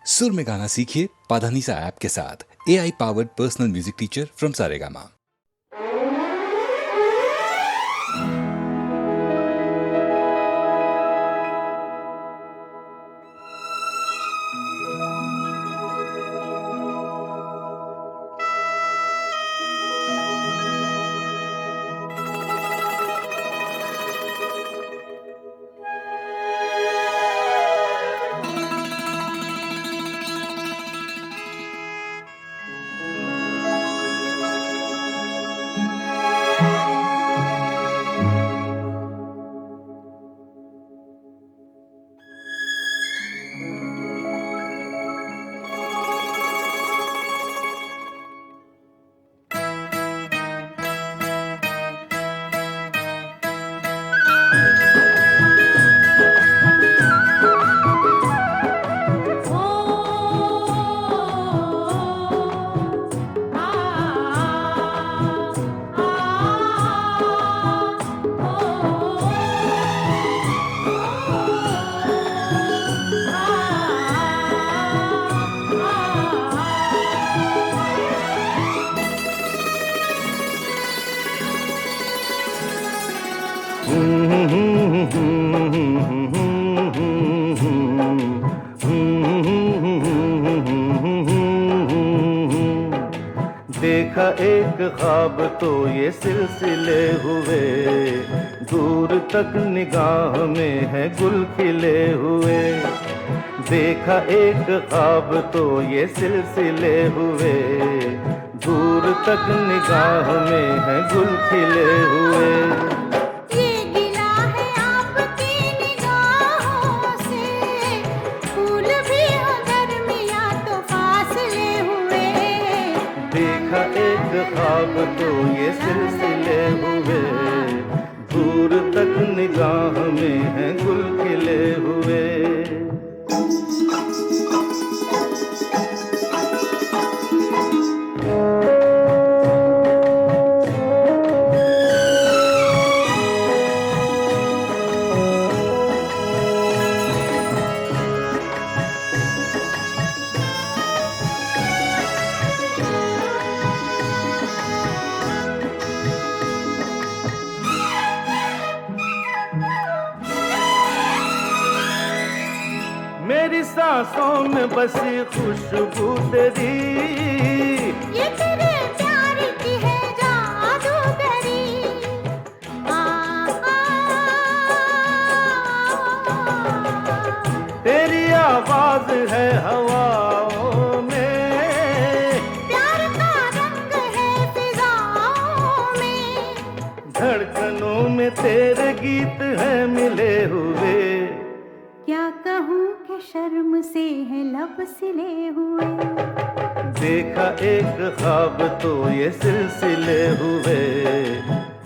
सुर में गाना सीखिए पाधानीसा ऐप के साथ। AI powered personal music teacher from Saregama. देखा एक ख्वाब तो ये सिलसिले हुए, दूर तक निगाह में है गुल खिले हुए। देखा एक ख्वाब तो ये सिलसिले हुए, दूर तक निगाह में है गुल खिले हुए। ख्वाब तो ये सिलसिले हुए, दूर तक निगाह में है गुल खिले हुए। मेरी सांसों में बसी खुशबू तेरी, ये तेरे प्यार की है जादूगरी। तेरी आवाज है हवाओं में, प्यार का रंग है फिजाओं में, धड़कनों में तेरे गीत है मिले हुए। क्या कहूँ कि शर्म से है लब सिले हुए। देखा एक ख्वाब तो ये सिलसिले हुए,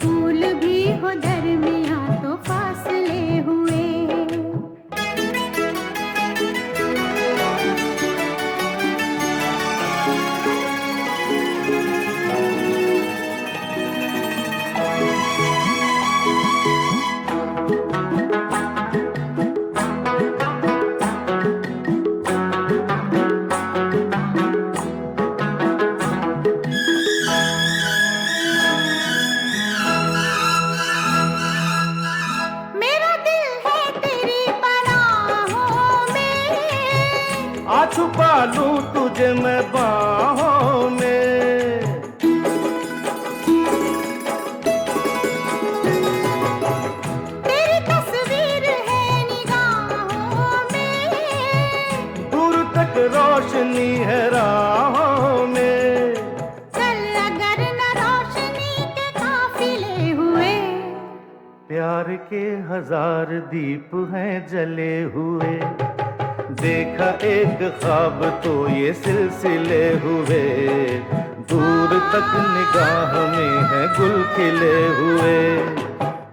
फूल भी हो दरमियां तो फासले हुए। आ छुपा लूं तुझे मैं बाहों में, तेरी तस्वीर है निगाहों में, दूर तक रोशनी है राहों में। चल अगर न रोशनी के काफिले हुए, प्यार के हजार दीप हैं जले हुए। देखा एक ख्वाब तो ये सिलसिले हुए, दूर तक निगाह में है गुल खिले हुए।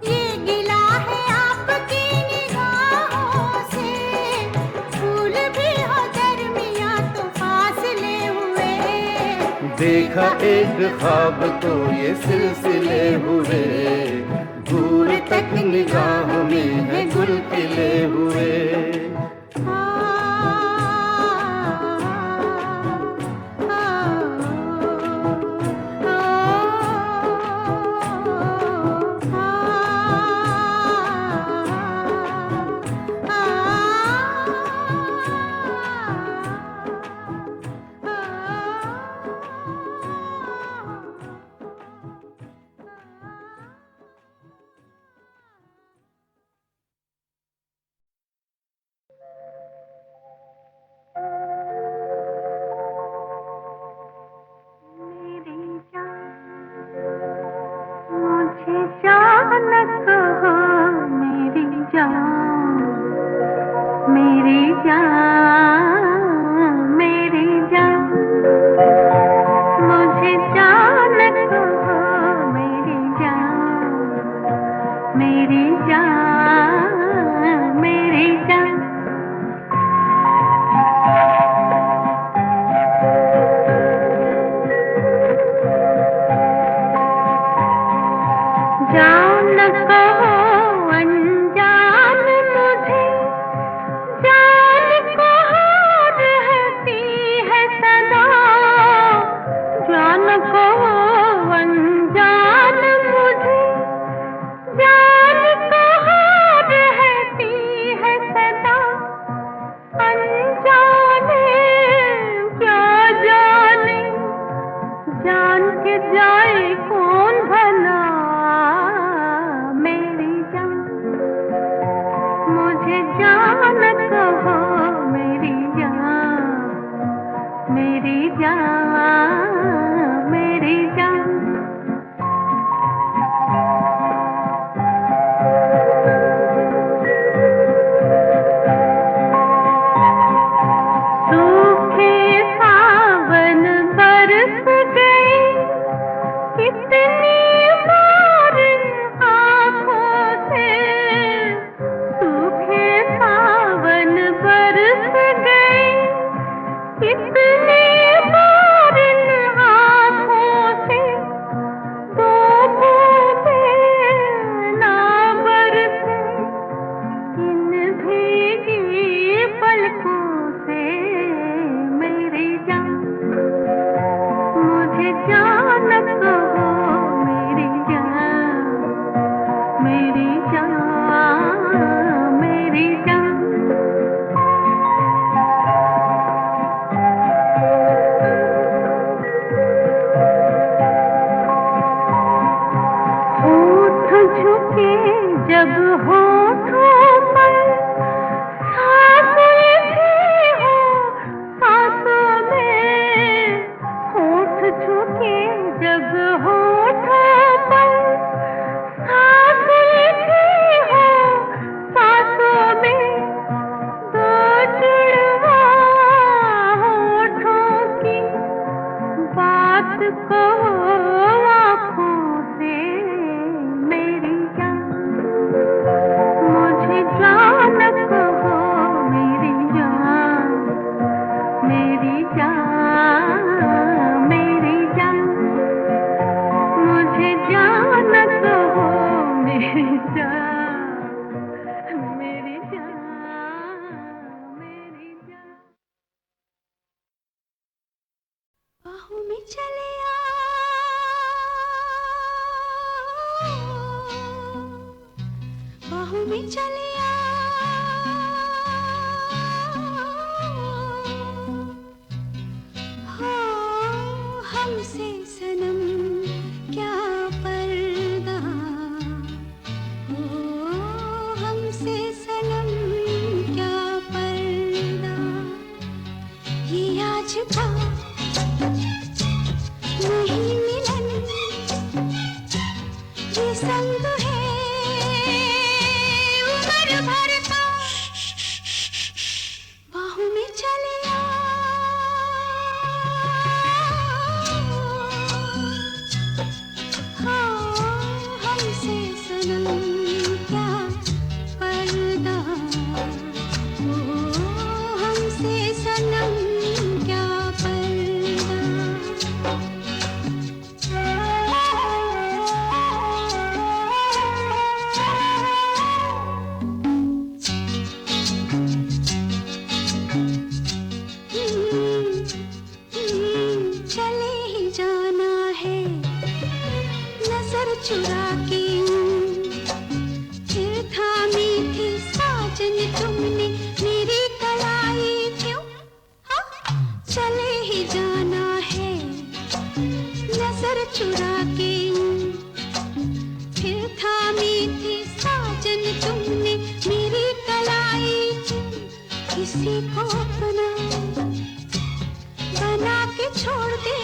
ये गिला है आपकी निगाहों से, फूल भी हो दरमियां तो फासले हुए। देखा एक ख्वाब तो ये सिलसिले हुए, दूर तक निगाह में है गुल खिले हुए। बाहों में चले आ, बाहों में चले आ, हो हमसे सनम क्या पर्दा, हो हमसे सनम क्या पर्दा, ये आज का नहीं मिलन, ये संग है उम्र भर का, बाहों में चले आ, हाँ हमसे सनम क्या पर्दा, ओ हमसे सनम क्या पर्दा। चले ही जाना है नजर चुरा के, फिर थामी थी साजन तुमने मेरी कलाई क्यों, हाँ चले ही जाना है नजर चुरा के, फिर थामी थी साजन तुमने मेरी कलाई क्यों, किसी को अपना बना के छोड़ दे,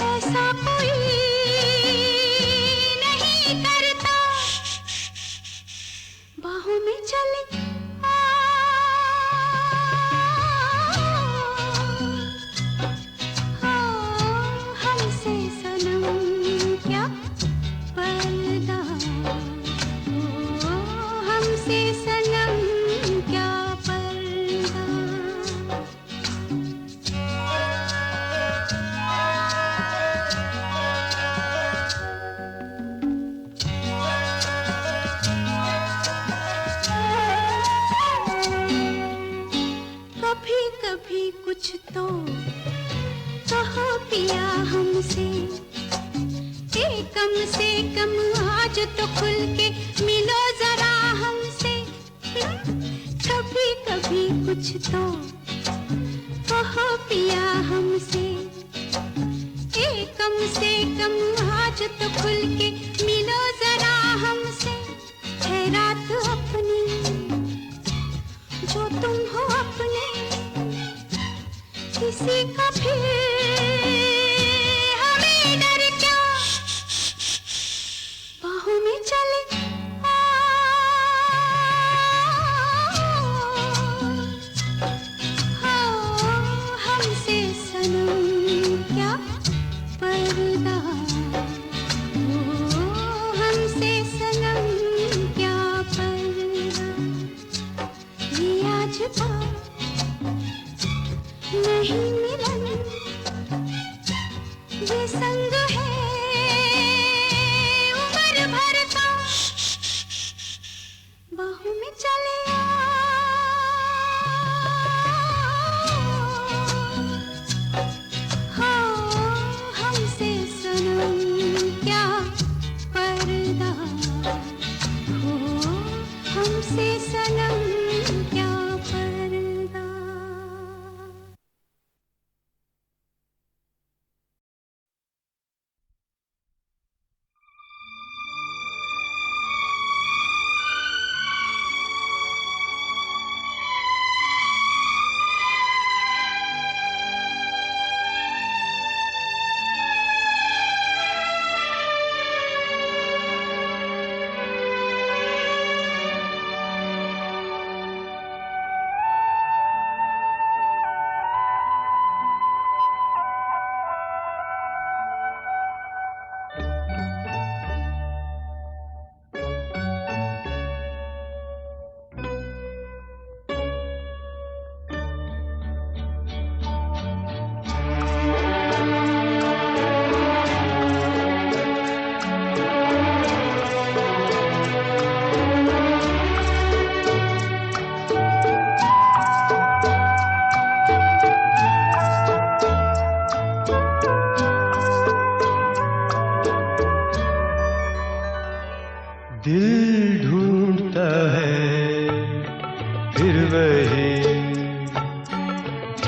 ऐसा कोई नहीं करता, बाहों में चले आ, हाँ हमसे सनम क्या पर्दा, ओ हमसे सनम क्या पर्दा। कभी कभी कुछ तो कहो पिया हमसे, कम से कम आज तो खुल के मिलो जरा हमसे, कभी कभी कुछ तो कहो पिया हमसे, कम से कम आज तो खुल के मिलो जरा हमसे, है रात अपनी जो तुम हो अपने, किसी का फिर हमें डर क्या, बाहों में चले आ, हाँ हमसे सनम क्या पर्दा, ओ हमसे सनम क्या पर्दा, ये आज का नहीं मिलन, ये संग है उम्र भर का, बाहों में चले आ, हाँ हमसे सनम क्या पर्दा, हो हमसे सनम क्या पर्दा।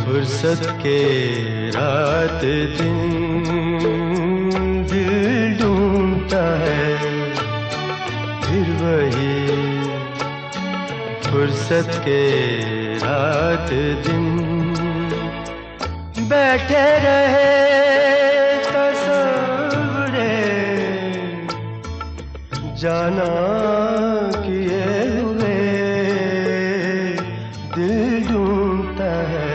फुर्सत के रात दिन दिल ढूंढता है फिर वही फुर्सत के रात दिन बैठे रहे तस्वुरे जाना किए हुए दिल ढूंढता है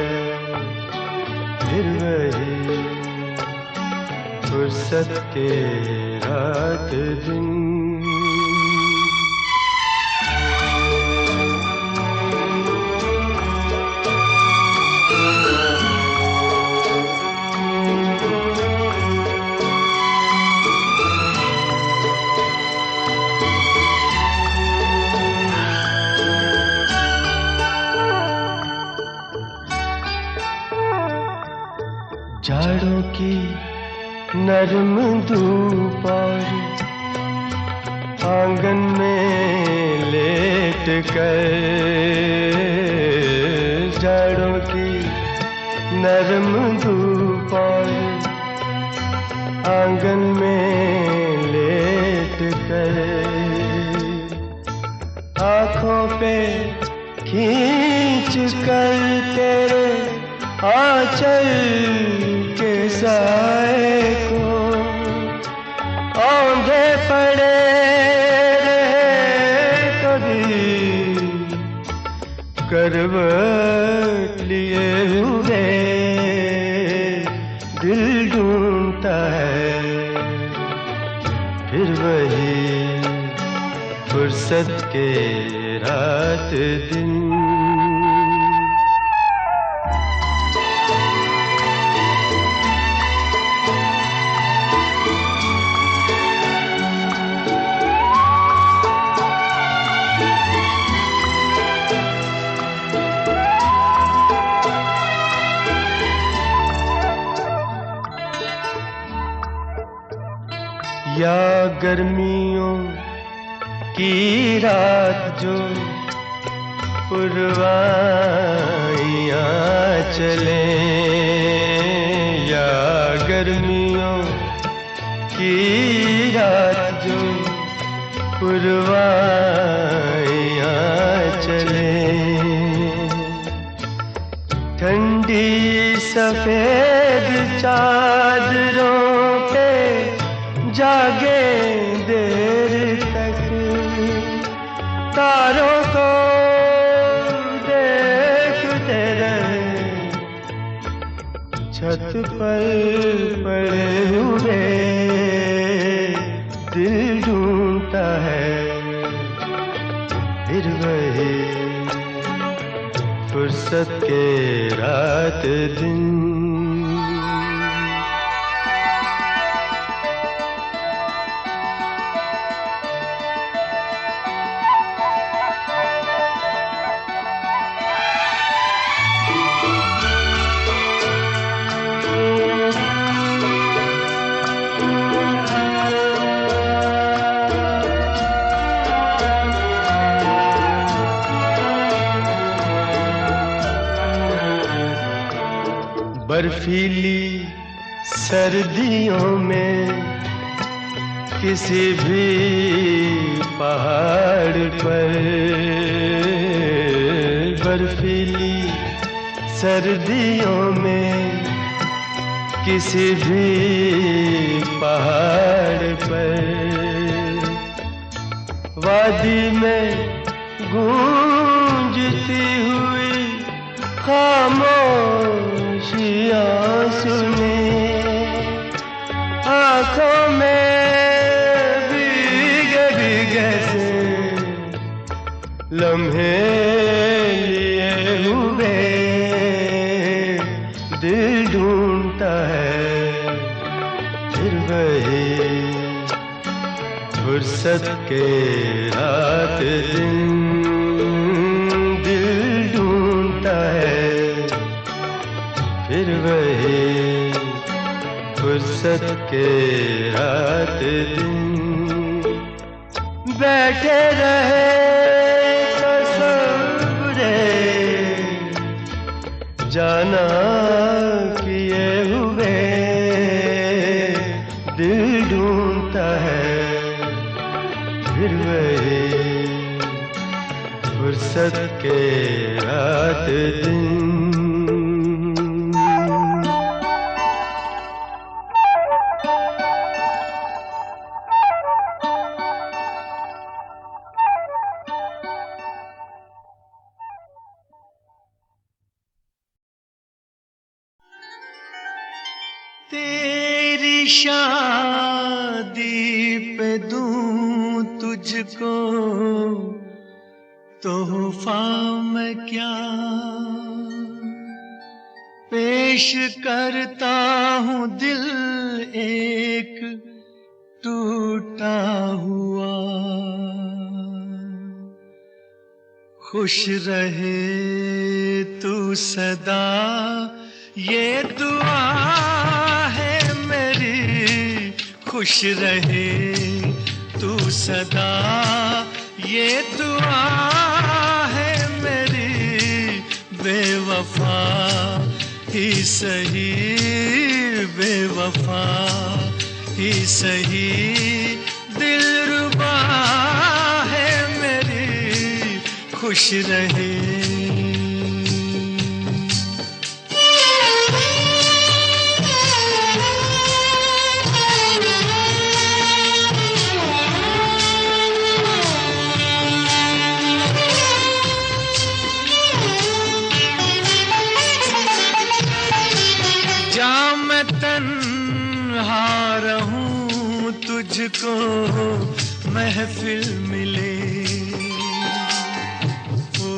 फिर वही फुर्सत के रात दिन जाड़ों की नरम धूप और आंगन में लेट कर जाड़ों की नरम धूप और आंगन में लेट कर आँखों पे खींच कर तेरे आंचल के साए को औंधे पड़े रहे कभी करवट लिए हुए दिल ढूंढता है फिर वही फुर्सत के रात दिन या गर्मियों की रात जो पुरवाइयाँ चले या गर्मियों की रात जो पुरवाइयाँ चले ठंडी सफेद चादरों पे जागे देर तक तारों को देखते रहे छत पर पड़े हुए दिल ढूंढता है फिर वही फुर्सत के रात दिन बर्फीली सर्दियों में किसी भी पहाड़ पर बर्फीली सर्दियों में किसी भी पहाड़ पर वादी में गूंजती हुई खामोशियाँ सुने आँखों में भीगे भीगे से लम्हे लिए हुए दिल ढूंढता है फिर वही फुर्सत के रात दिन दिल ढूंढता है फिर वही फुर्सत के रात दिन बैठे रहे तस्वुरे जाना किए हुए दिल ढूंढता है फिर वही फुर्सत के रात दिन। तेरी शादी पे दूं तुझको तोहफा मैं क्या पेश करता हूँ दिल एक टूटा हुआ। खुश रहे तू सदा ये दुआ है मेरी, खुश रहे तू सदा ये दुआ है मेरी। बेवफा ही सही, बेवफा ही सही, दिलरुबा है मेरी, खुश रहे। तुझको महफिल मिले ओ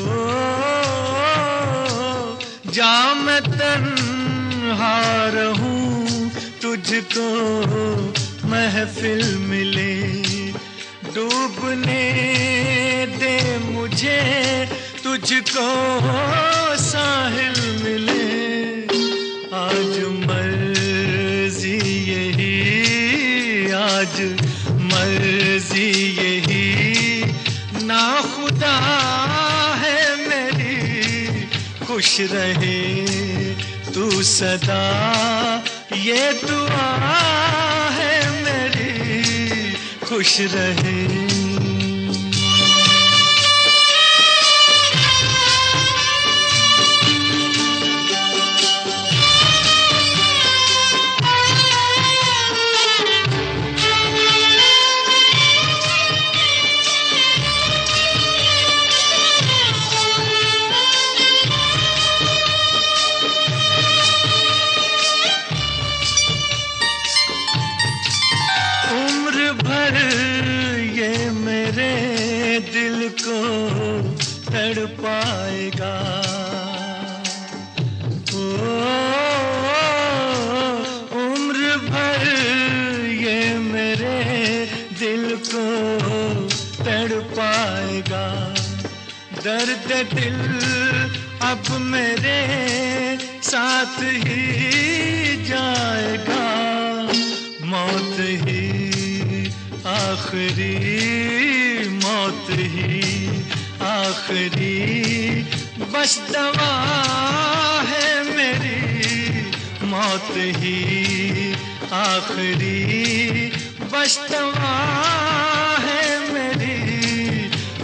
जा मैं तन्हा रहूं तुझको महफिल मिले। डूबने दे मुझे तुझको साहिल मिले। आज मर्जी यही, आज मर्जी यही, ना खुदा है मेरी, खुश रहे तू सदा ये दुआ है मेरी, खुश रहे। दिल को तड़पाएगा ओ उम्र भर ये मेरे दिल को तड़पाएगा। दर्द दिल अब मेरे साथ ही जाएगा। मौत ही आखिरी, मौत ही आखिरी बस दवा है मेरी। मौत ही आखिरी बस दवा है मेरी,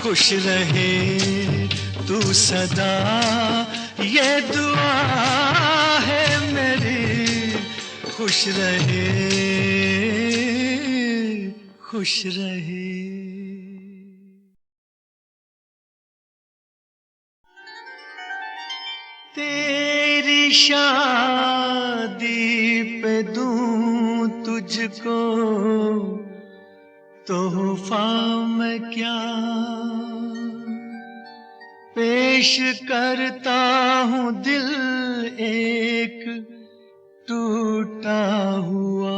खुश रहे तू सदा ये दुआ है मेरी, खुश रहे, खुश रहे। तेरी शादी पे दूं तुझको तोहफा मैं क्या पेश करता हूँ दिल एक टूटा हुआ।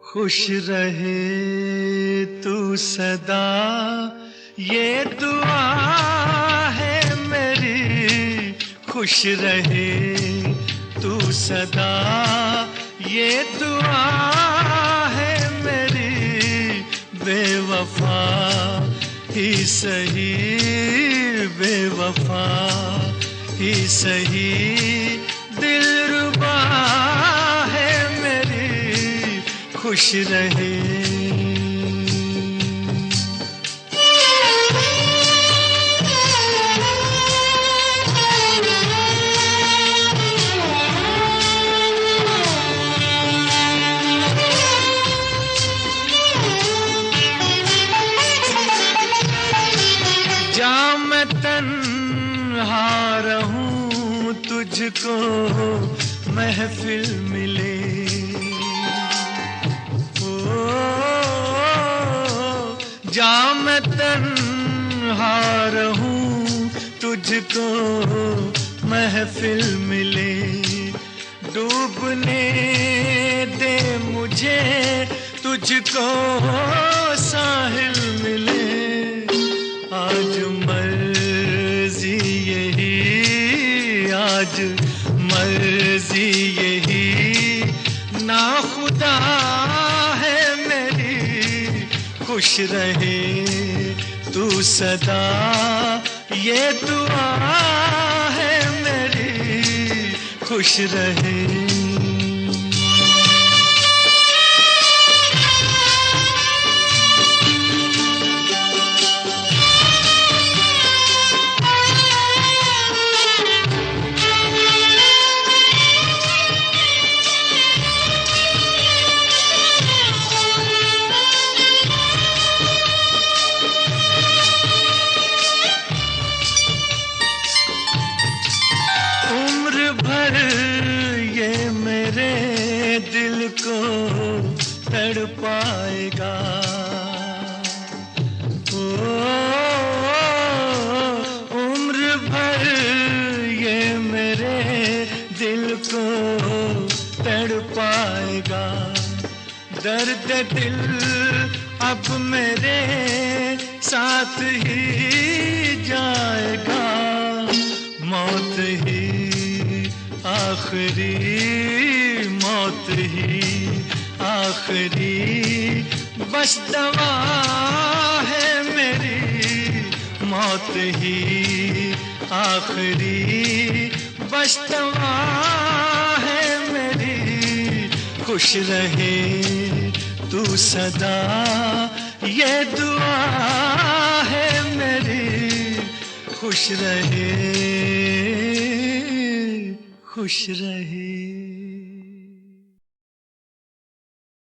खुश रहे तू सदा ये दुआ है मेरी, खुश रहे तू सदा ये दुआ है मेरी। बेवफा ही सही, बेवफा ही सही दिलरुबा है मेरी, खुश रहे। तन्हा रहूं तुझको महफिल मिले, ओ जा मैं तन्हा रहूं तुझको महफिल मिले, डूबने दे मुझे तुझको साहिल मिले। आज मर्जी यही, आज मर्जी यही, ना खुदा है मेरी, खुश रहे तू सदा, ये दुआ है मेरी, खुश रहे। ये मेरे दिल को तड़पाएगा, ओ उम्र भर ये मेरे दिल को तड़पाएगा। दर्द दिल अब मेरे साथ ही जाएगा, मौत ही आखिरी, मौत ही आखिरी, बस दवा है मेरी, मौत ही आखिरी, बस दवा है मेरी, खुश रहे तू सदा, ये दुआ है मेरी, खुश रहे, खुश रहे।